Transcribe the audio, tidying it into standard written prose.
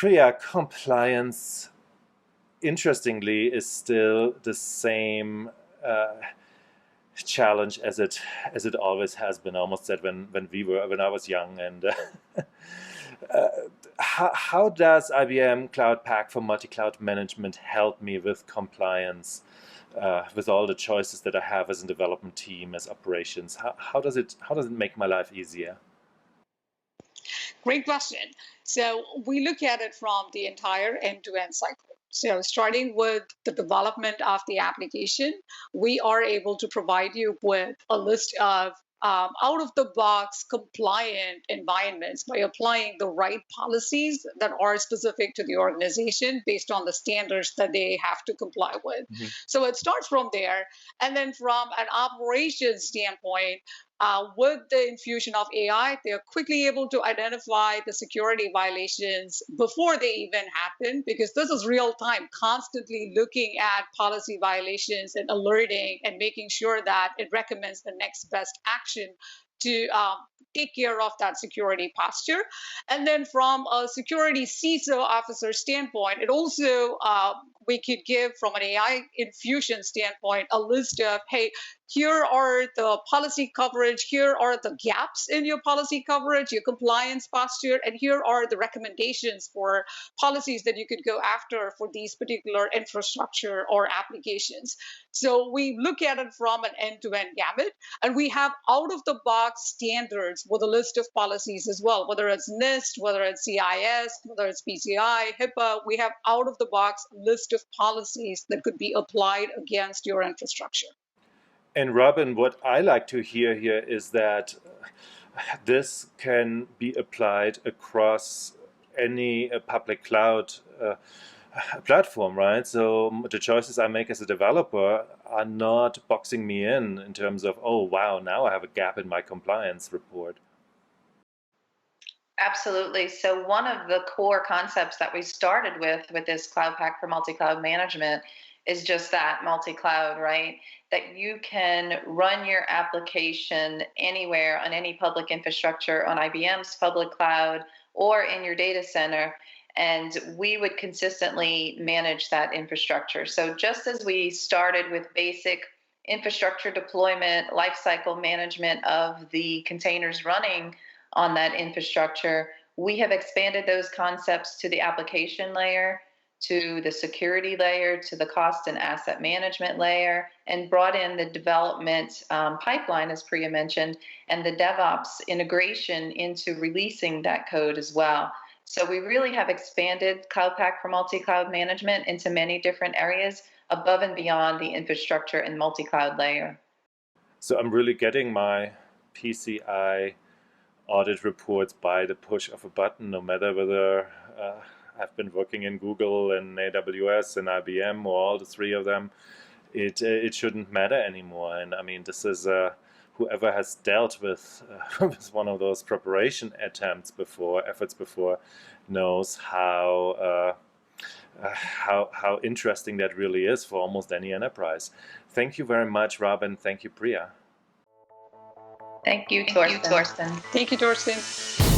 Priya, compliance, interestingly, is still the same challenge as it always has been. Almost said when I was young. And how does IBM Cloud Pok for multi-cloud management help me with compliance, with all the choices that I have as a development team, as operations? How does it make my life easier? Great question. So we look at it from the entire end-to-end cycle. So starting with the development of the application, we are able to provide you with a list of out-of-the-box compliant environments by applying the right policies that are specific to the organization based on the standards that they have to comply with. Mm-hmm. So it starts from there. And then from an operations standpoint, with the infusion of AI, they are quickly able to identify the security violations before they even happen, because this is real time, constantly looking at policy violations and alerting and making sure that it recommends the next best action to take care of that security posture. And then from a security CISO officer standpoint, it also we could give from an AI infusion standpoint a list of, hey, here are the policy coverage, here are the gaps in your policy coverage, your compliance posture, and here are the recommendations for policies that you could go after for these particular infrastructure or applications. So we look at it from an end-to-end gamut, and we have out-of-the-box standards with a list of policies as well, whether it's NIST, whether it's CIS, whether it's PCI, HIPAA. We have out-of-the-box list of policies that could be applied against your infrastructure. And Robin, what I like to hear here is that this can be applied across any public cloud platform, right? So the choices I make as a developer are not boxing me in terms of, oh, wow, now I have a gap in my compliance report. Absolutely. So one of the core concepts that we started with this Cloud Pok for multi-cloud management is just that, multi-cloud, right? That you can run your application anywhere on any public infrastructure on IBM's public cloud or in your data center, and we would consistently manage that infrastructure. So just as we started with basic infrastructure deployment, lifecycle management of the containers running on that infrastructure, we have expanded those concepts to the application layer, to the security layer, to the cost and asset management layer, and brought in the development pipeline, as Priya mentioned, and the DevOps integration into releasing that code as well. So we really have expanded Cloud Pok for multi-cloud management into many different areas above and beyond the infrastructure and multi-cloud layer. So I'm really getting my PCI audit reports by the push of a button, no matter whether I've been working in Google and AWS and IBM or all the three of them. It shouldn't matter anymore. And I mean, this is whoever has dealt with one of those preparation efforts before knows how interesting that really is for almost any enterprise. Thank you very much, Robin. Thank you, Priya. Thank you, Torsten. Thank you, Torsten.